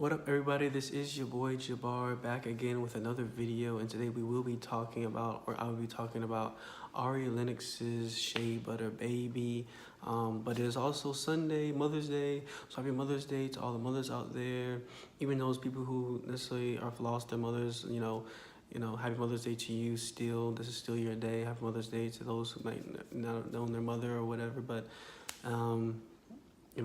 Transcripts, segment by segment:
What up, everybody? This is your boy Jabbar back again with another video, and today we will be talking about, or I will be talking about, Ari Lennox's Shea Butter Baby. But it is also Sunday, Mother's Day, so happy Mother's Day to all the mothers out there. Even those people who necessarily have lost their mothers, happy Mother's Day to you. Still, this is still your day. Happy Mother's Day to those who might not have known their mother or whatever, but.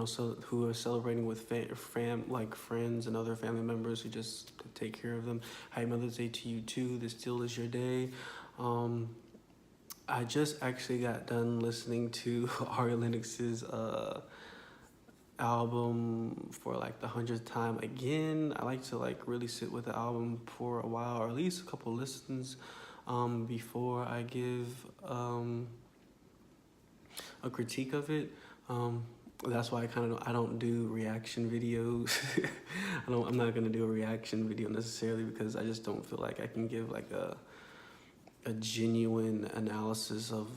So who are celebrating with friends and other family members who just take care of them. Happy Mother's Day to you too. This still is your day. I just actually got done listening to Ari Lennox's album for like the 100th time again. I like to really sit with the album for a while, or at least a couple listens before I give a critique of it. That's why I don't do reaction videos. I'm not gonna do a reaction video necessarily because I just don't feel like I can give like a genuine analysis of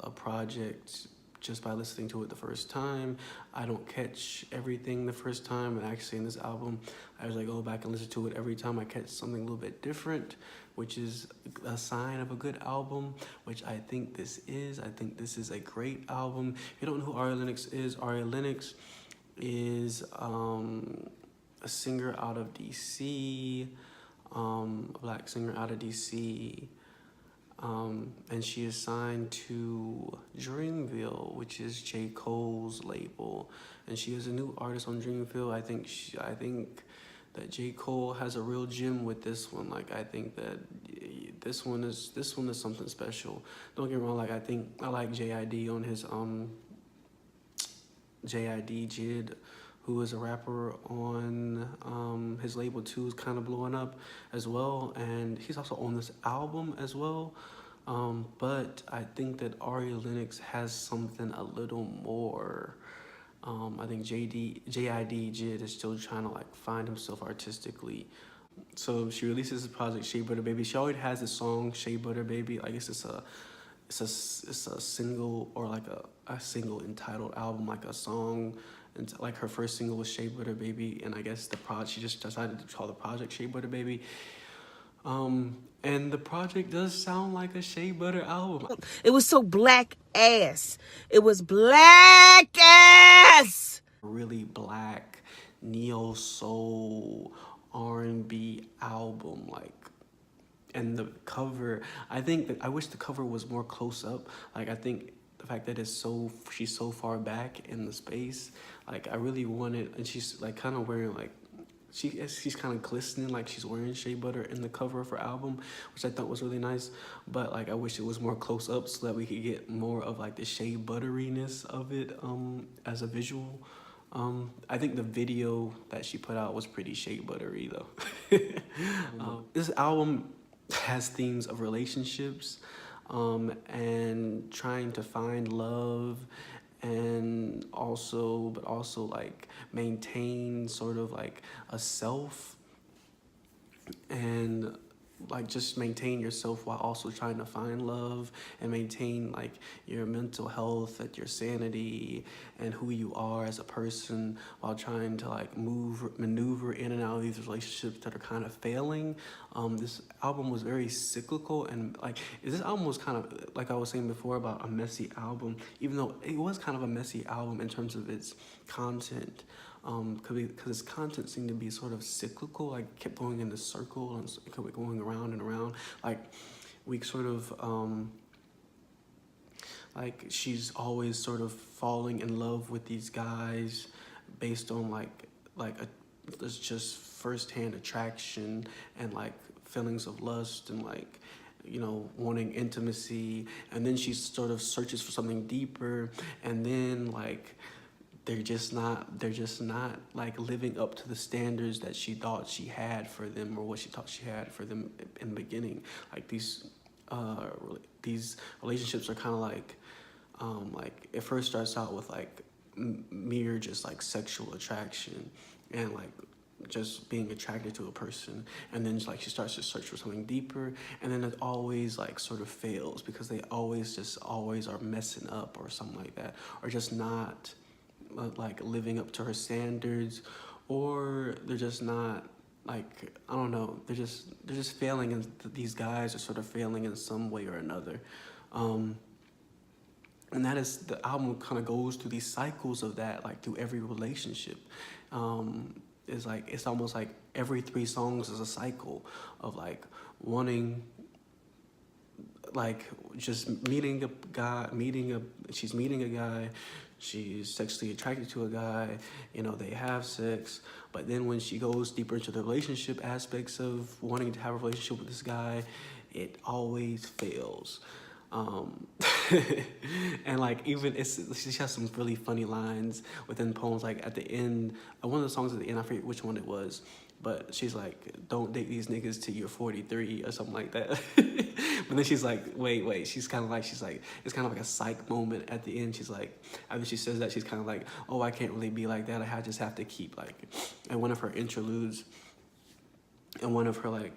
a project just by listening to it the first time. I don't catch everything the first time, and actually in this album, as I go back and listen to it every time, I catch something a little bit different, which is a sign of a good album, which I think this is. I think this is a great album. If you don't know who Ari Lennox is a singer out of DC, a black singer out of DC. And she is signed to Dreamville, which is J. Cole's label, and she is a new artist on Dreamville. I think that J. Cole has a real gem with this one. I think that this one is something special. Don't get me wrong. I like J.I.D. on his J.I.D. J.I.D, who is a rapper on his label too, is kind of blowing up as well, and he's also on this album as well. But I think that Ari Lennox has something a little more. I think J.I.D. J.I.D is still trying to find himself artistically. So she releases this project, Shea Butter Baby. She already has a song, Shea Butter Baby. I guess it's a single, or a single entitled album, a song. And her first single was Shea Butter Baby, and I guess she just decided to call the project Shea Butter Baby. And the project does sound like a Shea Butter album. It was so black ass. It was black ass. Really black, neo soul, R&B album, and the cover. I wish the cover was more close up. I think the fact that she's so far back in the space. I really wanted, and she's kind of wearing she's kind of glistening, she's wearing shea butter in the cover of her album, which I thought was really nice. But I wish it was more close up so that we could get more of the shea butteriness of it as a visual. I think the video that she put out was pretty shea buttery though. This album has themes of relationships and trying to find love, and also maintain sort of a self, and just maintain yourself while also trying to find love, and maintain your mental health, your sanity, and who you are as a person, while trying to maneuver in and out of these relationships that are kind of failing. This album was very cyclical, and this album was kind of, like I was saying before, about a messy album, even though it was kind of a messy album in terms of its content. Because its content seemed to be sort of cyclical, kept going in the circle and kept going around and around. We sort of, she's always sort of falling in love with these guys based on there's just firsthand attraction and feelings of lust and wanting intimacy, and then she sort of searches for something deeper, and then they're just not living up to the standards that she thought she had for them, or what she thought she had for them in the beginning. These relationships are kind of it first starts out with mere just sexual attraction and just being attracted to a person, and then she starts to search for something deeper, and then it always sort of fails because they always are messing up or something like that, or just not living up to her standards, or they're just not, like, I don't know, they're just failing, and these guys are sort of failing in some way or another. Um, and that is, the album kind of goes through these cycles of that, like through every relationship. It's like, it's almost like every 3 songs is a cycle of like wanting, like, just meeting a guy, she's meeting a guy, she's sexually attracted to a guy, they have sex, but then when she goes deeper into the relationship aspects of wanting to have a relationship with this guy, it always fails. Um, and like, even she has some really funny lines within poems. Like at the end, one of the songs at the end, I forget which one it was, but she's like, "Don't date these niggas till you're 43" or something like that. But then she's like, wait. She's like, it's kind of like a psych moment at the end. She's like, after she says that, she's kind of like, "Oh, I can't really be like that. I just have to keep like," and one of her interludes and one of her like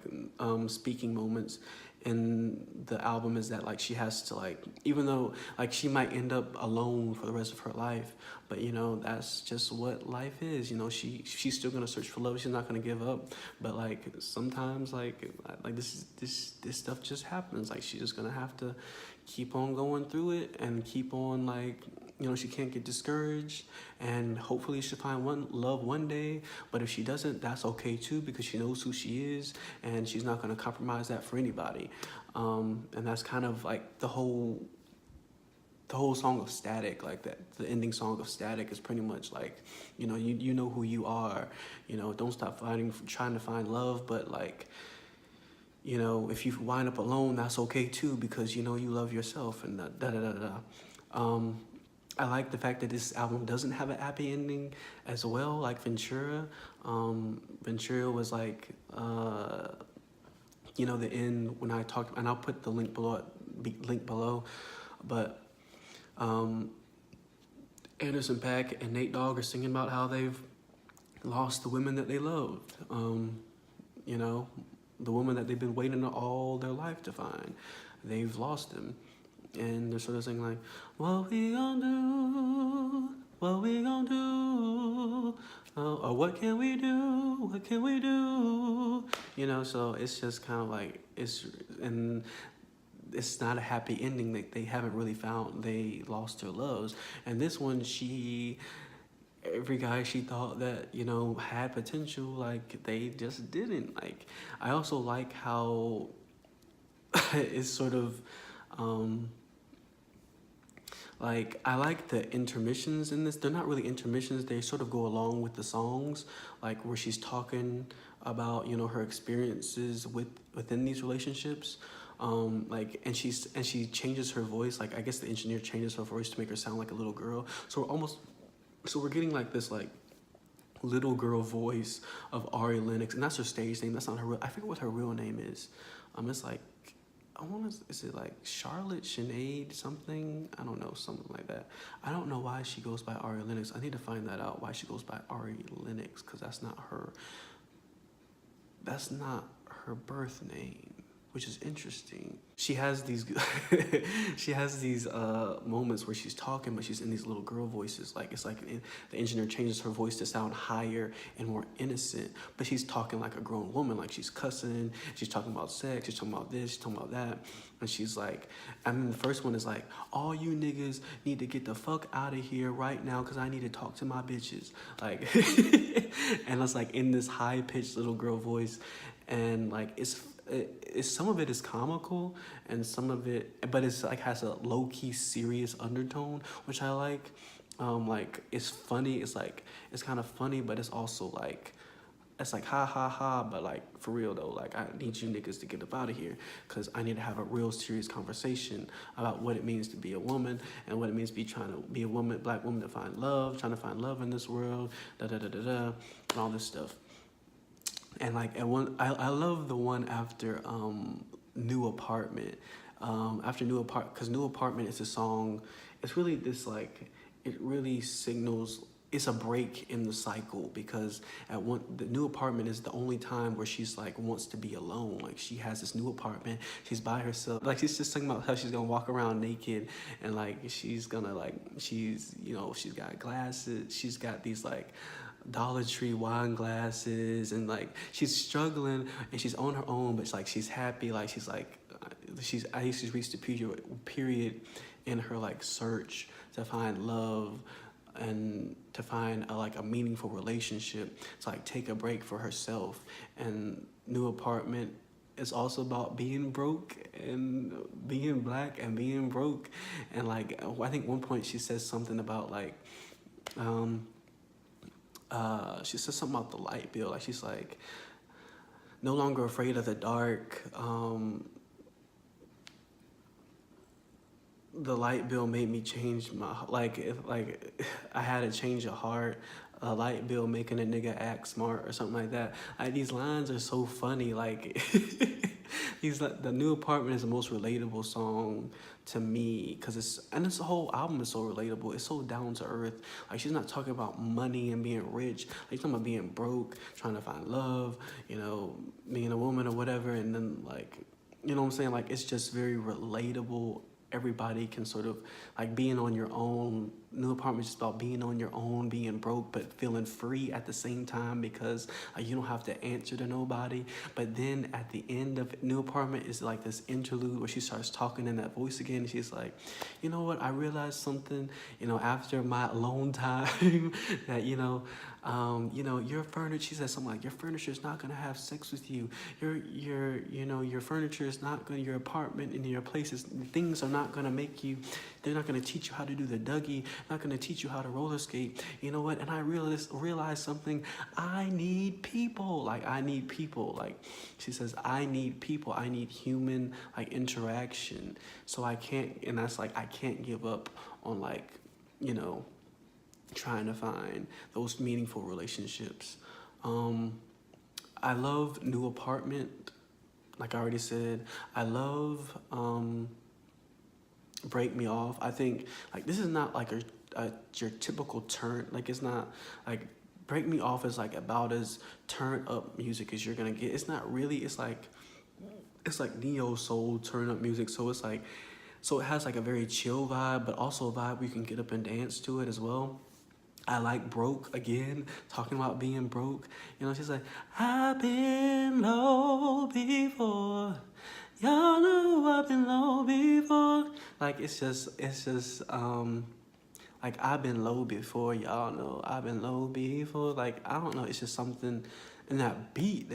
speaking moments in the album is that like she has to, like, even though like she might end up alone for the rest of her life, but that's just what life is. She's still gonna search for love. She's not gonna give up. But like sometimes like this stuff just happens. Like she's just gonna have to keep on going through it and keep on, like, she can't get discouraged, and hopefully she'll find one love one day. But if she doesn't, that's okay too, because she knows who she is, and she's not going to compromise that for anybody. And that's kind of like the whole song of Static. Like that, the ending song of Static is pretty much like, you know who you are. Don't stop fighting, trying to find love, but like, if you wind up alone, that's okay too, because you love yourself, and da da da da. I like the fact that this album doesn't have a happy ending as well, like Ventura. Ventura was like, the end when I talked, and I'll put the link below, but Anderson .Paak and Nate Dogg are singing about how they've lost the women that they loved. You know, the woman that they've been waiting all their life to find. They've lost them. And they're sort of saying like, what we gonna do? What we gonna do? Or what can we do? What can we do? So it's just kind of like, and it's not a happy ending. They haven't really found, they lost their loves. And this one, every guy she thought that, had potential, like, they just didn't. Like, I also like how it's sort of, like, I like the intermissions in this. They're not really intermissions. They sort of go along with the songs, like where she's talking about, her experiences within these relationships. Like, and she changes her voice. Like, I guess the engineer changes her voice to make her sound like a little girl. So we're getting like this, like, little girl voice of Ari Lennox, and that's her stage name. That's not her real. I forget what her real name is. It's like, is it like Charlotte Sinead something? I don't know, something like that. I don't know why she goes by Ari Lennox. I need to find that out, why she goes by Ari Lennox, because that's not her birth name, which is interesting. She has these moments where she's talking, but she's in these little girl voices. Like, it's like the engineer changes her voice to sound higher and more innocent, but she's talking like a grown woman. Like, she's cussing, she's talking about sex, she's talking about this, she's talking about that. And she's like, the first one is like, all you niggas need to get the fuck out of here right now, because I need to talk to my bitches. Like, and it's like in this high-pitched little girl voice. And like, it's some of it is comical, and some of it, but it's like has a low-key serious undertone, which I like. Like, it's funny. It's like, it's kind of funny, but it's also like, it's like ha ha ha, but like, for real though, like, I need you niggas to get up out of here, because I need to have a real serious conversation about what it means to be a woman, and what it means to be trying to be a woman, black woman, to find love, trying to find love in this world, da da da da da, and all this stuff. And like, I love the one after New Apartment. After New Apartment, because New Apartment is a song. It's really this, like, it really signals, it's a break in the cycle, because the New Apartment is the only time where she's like wants to be alone. Like, she has this new apartment, she's by herself. Like, she's just talking about how she's gonna walk around naked, and like, she's gonna, like, she's got glasses, she's got these, like, Dollar Tree wine glasses, and like she's struggling and she's on her own, but it's like she's happy. Like she's I used to reach the period in her like search to find love and to find like a meaningful relationship, to like take a break for herself. And New Apartment is also about being broke and being black and being broke. And like I think one point she says something about like um she says something about the light bill. Like she's like no longer afraid of the dark. The light bill made me change my like I had to change a heart. A light bill making a nigga act smart or something like that. These lines are so funny. Like these the New Apartment is the most relatable song to me because this whole album is so relatable. It's so down to earth. Like she's not talking about money and being rich. Like she's talking about being broke, trying to find love, being a woman or whatever. And then like, you know what I'm saying? Like it's just very relatable. Everybody can sort of like being on your own. New Apartment is just about being on your own, being broke, but feeling free at the same time because you don't have to answer to nobody. But then at the end of New Apartment is like this interlude where she starts talking in that voice again. And she's like, you know what? I realized something, after my alone time that, your furniture, she said something like, your furniture is not going to have sex with you. Your furniture is not going to, your apartment and your places, things are not going to make you, they're not going to teach you how to do the Dougie, not going to teach you how to roller skate. You know what? And I realized something. I need people. Like, I need people. Like, she says, I need people. I need human, like, interaction. So I can't, and that's like, I can't give up on, like, trying to find those meaningful relationships. I love New Apartment. Like I already said, I love Break Me Off. I think like this is not like your typical turn. Like it's not like Break Me Off is like about as turn up music as you're gonna get. It's not really. It's like neo soul turn up music. So it's like so it has like a very chill vibe, but also a vibe where you can get up and dance to it as well. I like Broke again, talking about being broke. She's like, I've been low before. Y'all know I've been low before. Like like I've been low before, y'all know I've been low before. Like I don't know, it's just something. And that beat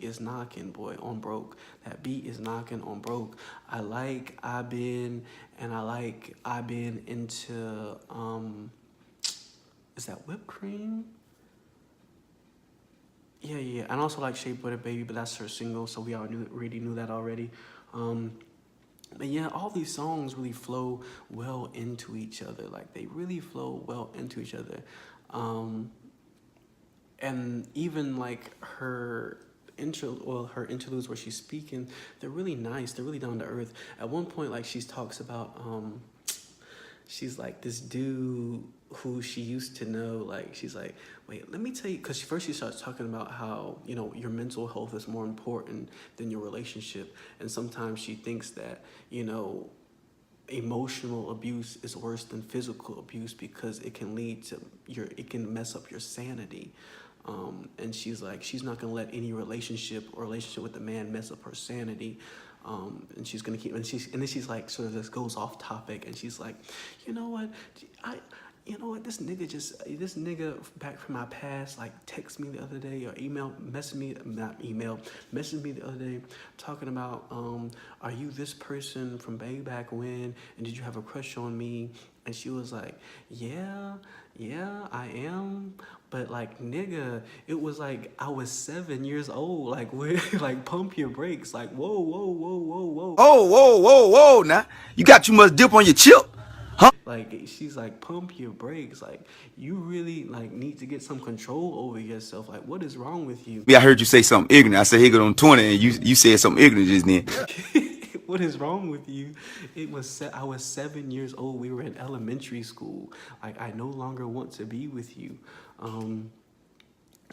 is knocking, boy, on Broke. That beat is knocking on Broke. I like I've been, and I like I've been into is that Whipped Cream? Yeah. And also like Shea Butter Baby, but that's her single, so we already knew that already. But yeah, all these songs really flow well into each other. Like they really flow well into each other. And even like her her interludes where she's speaking, they're really nice. They're really down to earth. At one point, like she talks about she's like this dude who she used to know. Like she's like, wait, let me tell you, because first she starts talking about how your mental health is more important than your relationship, and sometimes she thinks that emotional abuse is worse than physical abuse because it can lead to it can mess up your sanity. And she's like, she's not gonna let any relationship with a man mess up her sanity. And she's gonna keep, and then she's like, sort of just goes off topic, and she's like, you know what, this nigga back from my past, like, text me the other day or messaged me the other day, talking about, are you this person from way back when, and did you have a crush on me? And she was like, yeah, I am. But like, nigga, it was like I was 7 years old. Like, where, like, pump your brakes. Like, whoa, whoa, whoa, whoa, whoa. Oh, whoa, whoa, whoa, now. You got too much dip on your chip. Like, she's like, pump your brakes. Like, you really like need to get some control over yourself. Like, what is wrong with you? Yeah, I heard you say something ignorant. I said, here go on 20, and you said something ignorant just then. What is wrong with you? I was 7 years old. We were in elementary school. Like, I no longer want to be with you.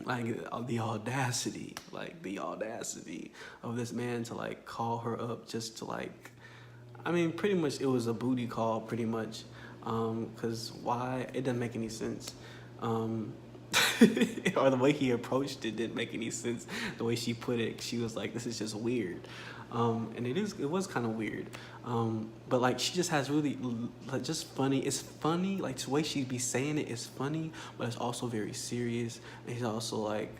Like the audacity of this man to like call her up just to like, I mean, pretty much it was a booty call, pretty much, because why? It doesn't make any sense. or the way he approached it didn't make any sense. The way she put it, she was like, "This is just weird," and it was kind of weird. But like she just has really like just funny. It's funny, like the way she be saying it is funny, but it's also very serious. And he's also like,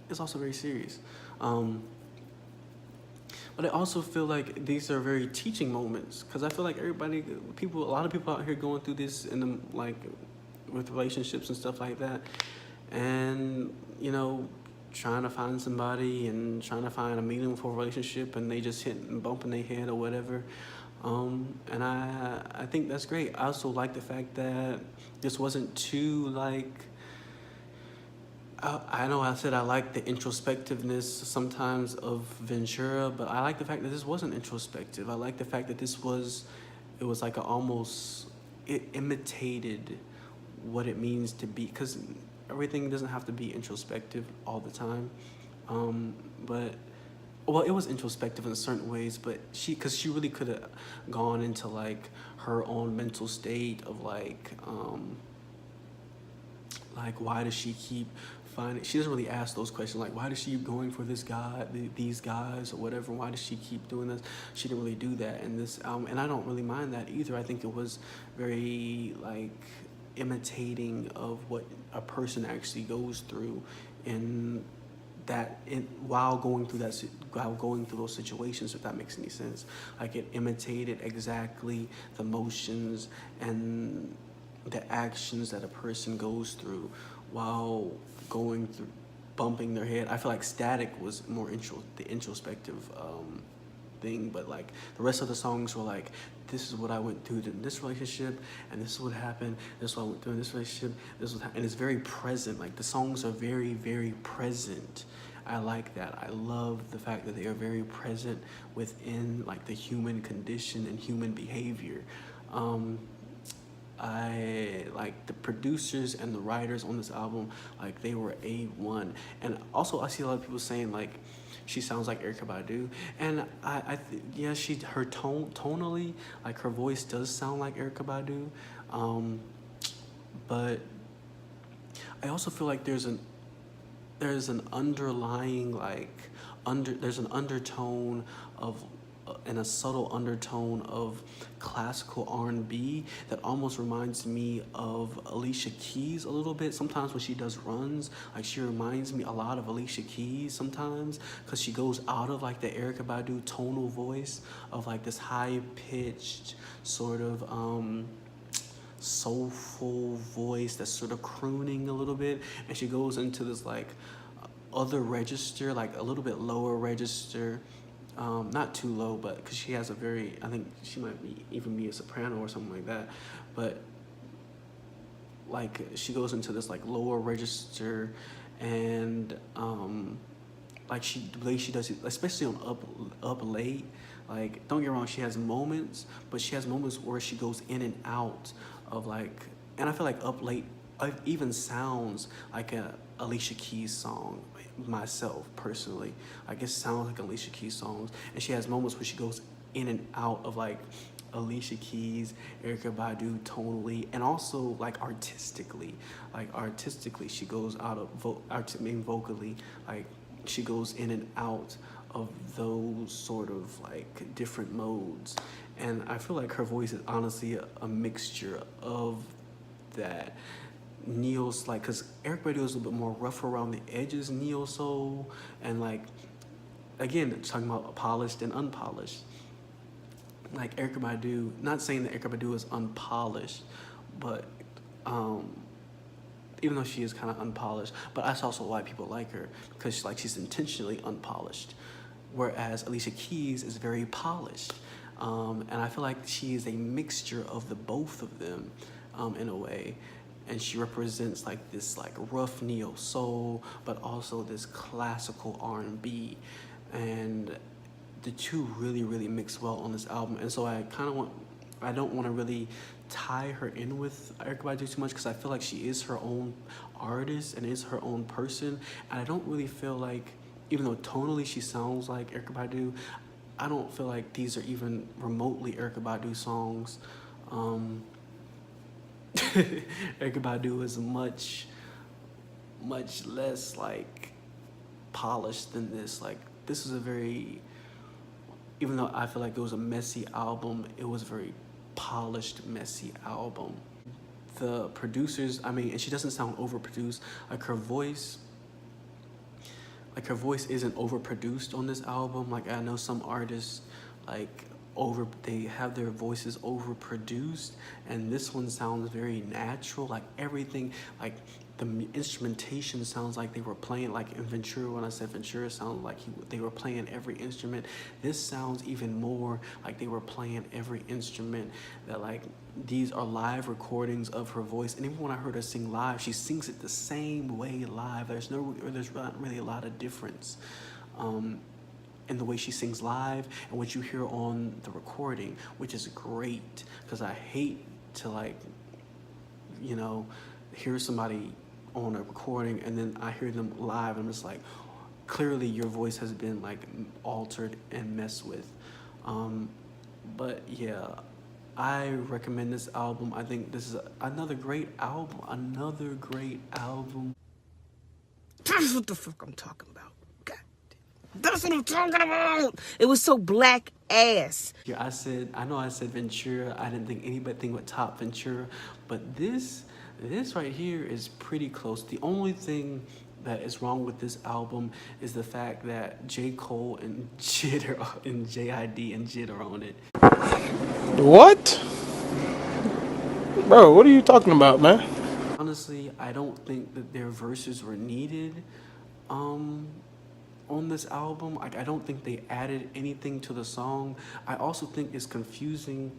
it's also very serious. But I also feel like these are very teaching moments because I feel like a lot of people out here going through this in the like with relationships and stuff like that, and trying to find somebody and trying to find a meaningful relationship, and they just hit and bumping their head or whatever. And I think that's great. I also like the fact that this wasn't too like. I know I said I like the introspectiveness sometimes of Ventura, but I like the fact that this wasn't introspective. I like the fact that it was like it imitated what it means to be, because everything doesn't have to be introspective all the time. But well, it was introspective in certain ways, but because she really could have gone into like her own mental state of like why does she keep finding, she doesn't really ask those questions like why does she keep going for this guy, these guys or whatever, why does she keep doing this. She didn't really do that in this album, and I don't really mind that either. I think it was very like imitating of what a person actually goes through in while going through those situations, if that makes any sense. Like it imitated exactly the motions and the actions that a person goes through while going through bumping their head. I feel like Static was more the introspective thing, but like the rest of the songs were like, this is what I went through in this relationship, and this is what happened, this is what I went through in this relationship, and it's very present. Like the songs are very, very present. I like that. I love the fact that they are very present within like the human condition and human behavior. I like the producers and the writers on this album, like they were A1. And also I see a lot of people saying like she sounds like Erykah Badu, and yeah, her tonally, like her voice does sound like Erykah Badu, but I also feel like there's an underlying there's an undertone of and a subtle undertone of classical R&B that almost reminds me of Alicia Keys a little bit. Sometimes when she does runs, like she reminds me a lot of Alicia Keys sometimes, because she goes out of like the Erykah Badu tonal voice of like this high pitched sort of soulful voice that's sort of crooning a little bit, and she goes into this like other register, like a little bit lower register, not too low, but because she has I think she might even be a soprano or something like that, but like she goes into this like lower register, and like the way she does it, especially on up late, like don't get me wrong, she has moments, but she has moments where she goes in and out of like, and I feel like Up Late even sounds like a Alicia Keys song myself personally. Like it sounds like Alicia Keys songs, and she has moments where she goes in and out of like Alicia Keys, Erykah Badu tonally, and also like artistically. Like artistically, she goes out of vocally, like she goes in and out of those sort of like different modes. And I feel like her voice is honestly a mixture of that neo, like, because Erykah Badu is a little bit more rough around the edges, neo soul, and like, again, talking about polished and unpolished. Like Erykah Badu, not saying that Erykah Badu is unpolished, but even though she is kind of unpolished, but that's also why people like her, because she's intentionally unpolished, whereas Alicia Keys is very polished, and I feel like she is a mixture of the both of them, in a way, and she represents like this like rough neo soul, but also this classical R&B, and the two really, really mix well on this album. And so I don't want to really tie her in with Erykah Badu too much, because I feel like she is her own artist and is her own person. And I don't really feel like, even though tonally she sounds like Erykah Badu, I don't feel like these are even remotely Erykah Badu songs. Erykah Badu is much much less like polished than this. Like this is a very, even though I feel like it was a messy album, it was a very polished, messy album. The producers, I mean, and she doesn't sound overproduced. Like her voice isn't overproduced on this album. Like I know some artists like they have their voices overproduced, and this one sounds very natural. Like everything, like the instrumentation sounds like they were playing, like in Ventura, when I said Ventura sounded like they were playing every instrument. This sounds even more like they were playing every instrument. That like these are live recordings of her voice, and even when I heard her sing live, she sings it the same way live. There's not really a lot of difference in the way she sings live and what you hear on the recording, which is great, because I hate to like, you know, hear somebody on a recording and then I hear them live and I'm just like, clearly your voice has been like altered and messed with. But yeah, I recommend this album. I think this is another great album. That's what the fuck I'm talking about. God, that's what I'm talking about. It was so black ass. Yeah, I know I said Ventura. I didn't think anybody would top Ventura, but this right here is pretty close. The only thing that is wrong with this album is the fact that J. Cole and J.I.D. and J.I.D. are on it. What? Bro, what are you talking about, man? Honestly, I don't think that their verses were needed on this album. Like, I don't think they added anything to the song. I also think it's confusing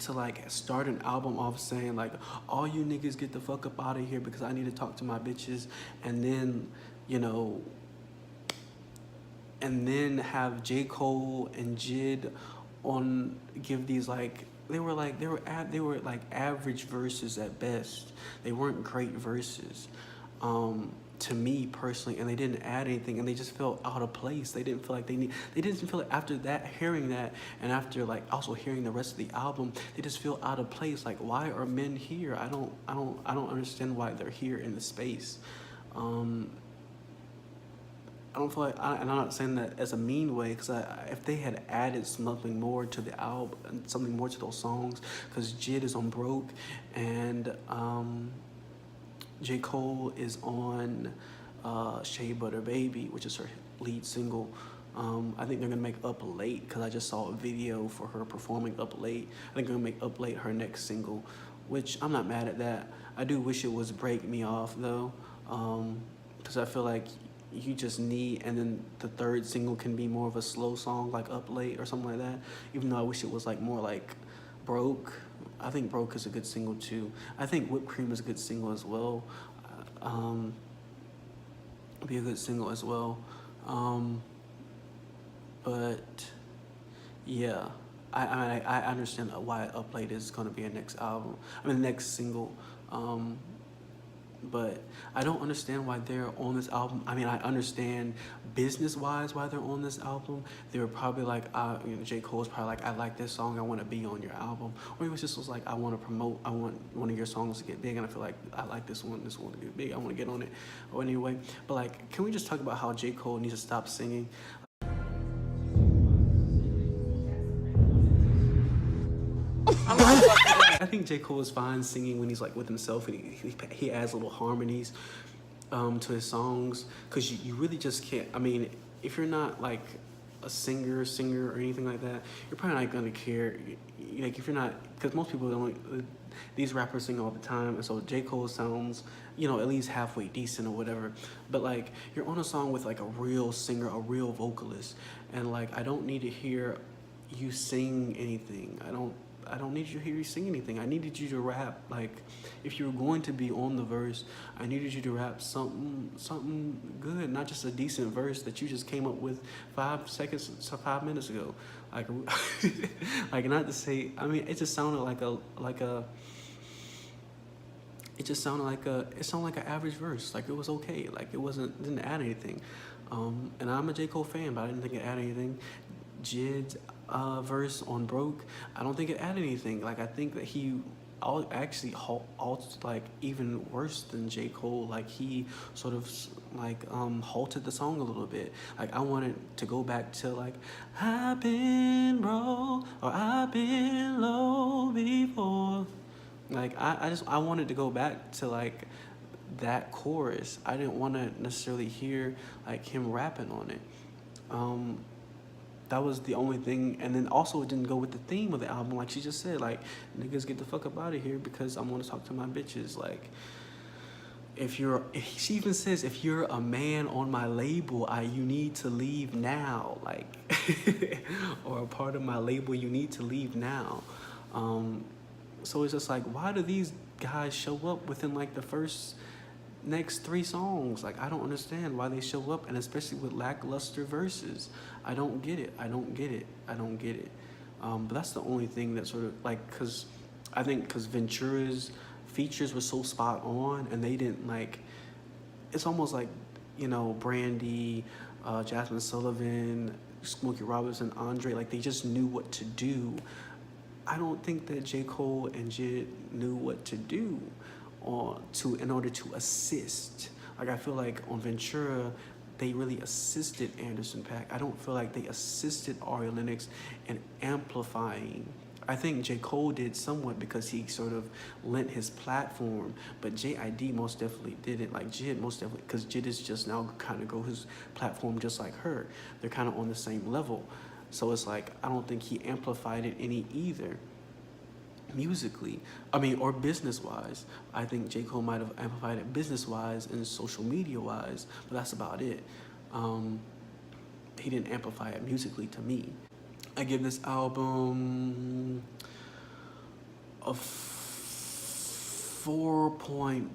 to like start an album off saying like, all you niggas get the fuck up out of here because I need to talk to my bitches, and then, you know, and then have J. Cole and J.I.D. on give these like they were like average verses at best. They weren't great verses. To me personally, and they didn't add anything, and they just felt out of place. They didn't feel like they didn't feel like after that, hearing that, and after like also hearing the rest of the album, they just feel out of place. Like, why are men here? I don't understand why they're here in the space. I don't feel like, and I'm not saying that as a mean way, because if they had added something more to the album, something more to those songs, because J.I.D. is on Broke, and J. Cole is on Shea Butter Baby, which is her lead single. I think they're gonna make Up Late, because I just saw a video for her performing Up Late. I think they're gonna make Up Late her next single, which I'm not mad at that. I do wish it was Break Me Off though, because I feel like you just need, and then the third single can be more of a slow song like Up Late or something like that, even though I wish it was like more like Broke. I think Broke is a good single too. I think Whipped Cream is a good single as well. Be a good single as well. But yeah, I understand why Up Late is going to be a next album. I mean, next single. But I don't understand why they're on this album. I mean, I understand business-wise why they're on this album. They were probably like, you know, J. Cole's probably like, I like this song, I want to be on your album. Or it was just like, I want to promote, I want one of your songs to get big, and I feel like I like this one to get big, I want to get on it. Or anyway, but like, can we just talk about how J. Cole needs to stop singing? I think J. Cole is fine singing when he's like with himself, and he adds little harmonies to his songs, because you really just can't. I mean, if you're not like a singer or anything like that, you're probably not gonna care. Like if you're not, because most people don't. These rappers sing all the time, and so J. Cole sounds, you know, at least halfway decent or whatever. But like, you're on a song with like a real singer, a real vocalist, and like I don't need to hear you sing anything. I don't need you to hear you sing anything. I needed you to rap. Like, if you were going to be on the verse, I needed you to rap something good, not just a decent verse that you just came up with 5 minutes ago. Like, like not to say. I mean, it just sounded like it sounded like an average verse. Like, it was okay. Like, didn't add anything. And I'm a J. Cole fan, but I didn't think it added anything. J.I.D.'s verse on Broke, I don't think it added anything. Like, I think that he I'll actually like even worse than J. Cole. Like he sort of like halted the song a little bit. Like I wanted to go back to like I've been broke or I've been low before. Like I wanted to go back to like that chorus. I didn't want to necessarily hear like him rapping on it. Um, that was the only thing, and then also it didn't go with the theme of the album. Like she just said, like niggas get the fuck up out of here because I'm gonna talk to my bitches. Like she even says if you're a man on my label, you need to leave now. Like or a part of my label, you need to leave now. So it's just like, why do these guys show up within like the first next three songs? Like I don't understand why they show up, and especially with lackluster verses. I don't get it. I don't get it. I don't get it. But that's the only thing that sort of like, cause I think cause Ventura's features were so spot on, and they didn't like. It's almost like, Brandy, Jasmine Sullivan, Smokey Robinson, Andre. Like they just knew what to do. I don't think that J. Cole and J.I.D knew what to do in order to assist. Like I feel like on Ventura, they really assisted Anderson .Paak. I don't feel like they assisted Ari Lennox in amplifying. I think J. Cole did somewhat because he sort of lent his platform, but J.I.D most definitely didn't. Like J.I.D most definitely, because J.I.D is just now kind of go his platform just like her. They're kind of on the same level. So it's like, I don't think he amplified it any either. Musically, or business-wise. I think J. Cole might have amplified it business-wise and social media-wise, but that's about it. He didn't amplify it musically to me. I give this album a 4 point.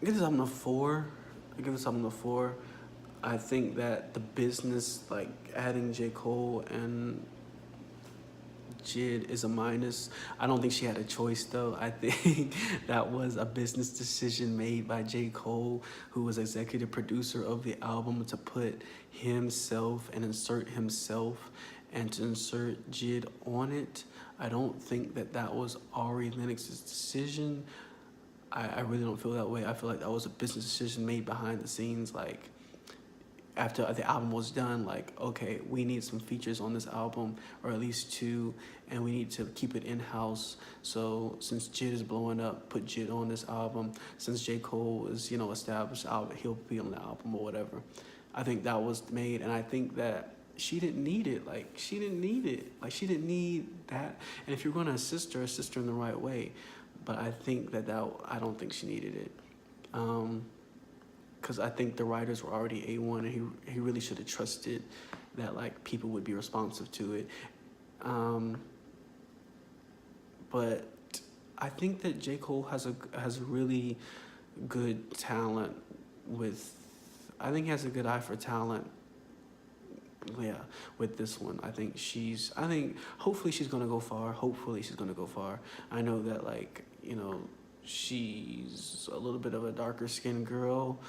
I give this album a 4. I think that the business, like adding J. Cole and J.I.D is a minus. I don't think she had a choice though. I think that was a business decision made by J. Cole, who was executive producer of the album, to put himself and insert himself and to insert J.I.D on it. I don't think that was Ari Lennox's decision. I really don't feel that way. I feel like that was a business decision made behind the scenes, like after the album was done, like, okay, we need some features on this album, or at least 2, and we need to keep it in-house. So since J.I.D is blowing up, put J.I.D on this album. Since J. Cole is, established, he'll be on the album or whatever. I think that was made, and I think that she didn't need it. Like, she didn't need that. And if you're going to assist her in the right way. But I think I don't think she needed it. Because I think the writers were already A1, and he really should have trusted that like people would be responsive to it. But I think that J. Cole has a really good talent I think he has a good eye for talent. Yeah, with this one, I think hopefully she's gonna go far. I know that she's a little bit of a darker skinned girl.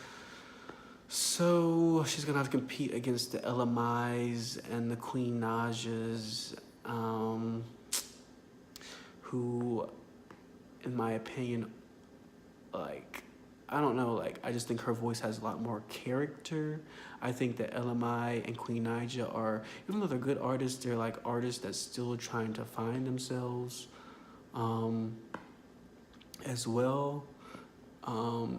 So she's gonna have to compete against the LMIs and the Queen Najas, who, in my opinion, I don't know, I just think her voice has a lot more character. I think that LMI and Queen Naija are, even though they're good artists, they're artists that's still trying to find themselves, as well.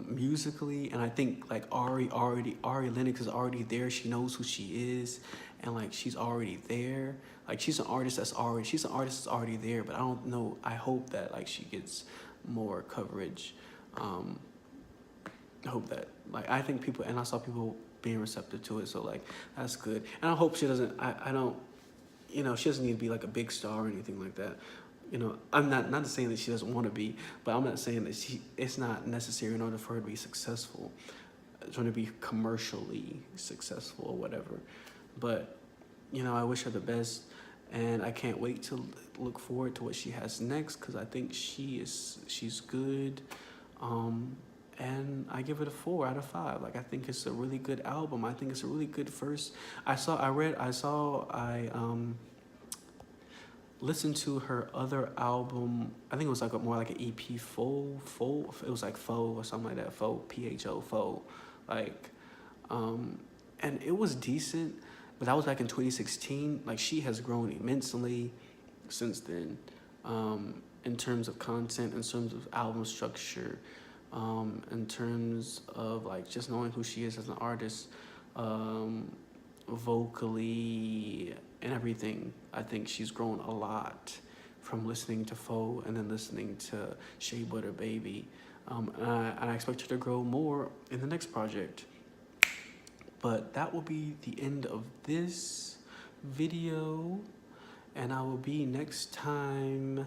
Musically, and I think Ari Lennox is already there. She knows who she is, and she's already there. She's an artist that's already there. But I don't know. I hope that she gets more coverage. I hope that I think people, and I saw people being receptive to it, so that's good. And I hope she doesn't. I don't. She doesn't need to be a big star or anything like that. I'm not saying that she doesn't want to be, but I'm not saying that it's not necessary in order for her to be successful, trying to be commercially successful or whatever. But, I wish her the best, and I can't wait to look forward to what she has next, because I think she's good, and I give it a 4 out of 5. I think it's a really good album. I think it's a really good first. listen to her other album. I think it was like more like an EP, Faux. It was like Faux or something like that. Faux, Pho, Faux, like, and it was decent. But that was back in 2016. Like, she has grown immensely since then, in terms of content, in terms of album structure, in terms of like just knowing who she is as an artist, vocally and everything. I think she's grown a lot from listening to Foe and then listening to Shea Butter Baby. And I expect her to grow more in the next project. But that will be the end of this video. And I will be next time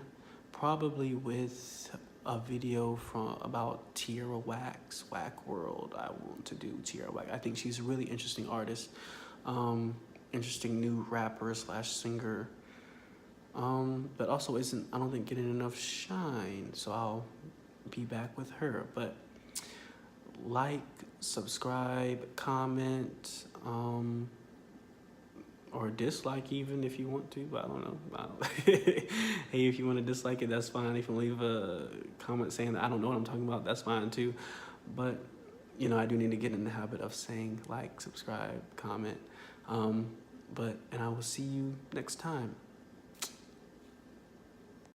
probably with a video from about Tierra Whack's Whack World. I want to do Tierra Whack. I think she's a really interesting artist, interesting new rapper slash singer, but also isn't, I don't think, getting enough shine. So I'll be back with her. But like, subscribe, comment, or dislike even if you want to. But I don't know. Hey, if you want to dislike it, that's fine. If you want to leave a comment saying that I don't know what I'm talking about, that's fine too. But you know, I do need to get in the habit of saying like, subscribe, comment. And I will see you next time.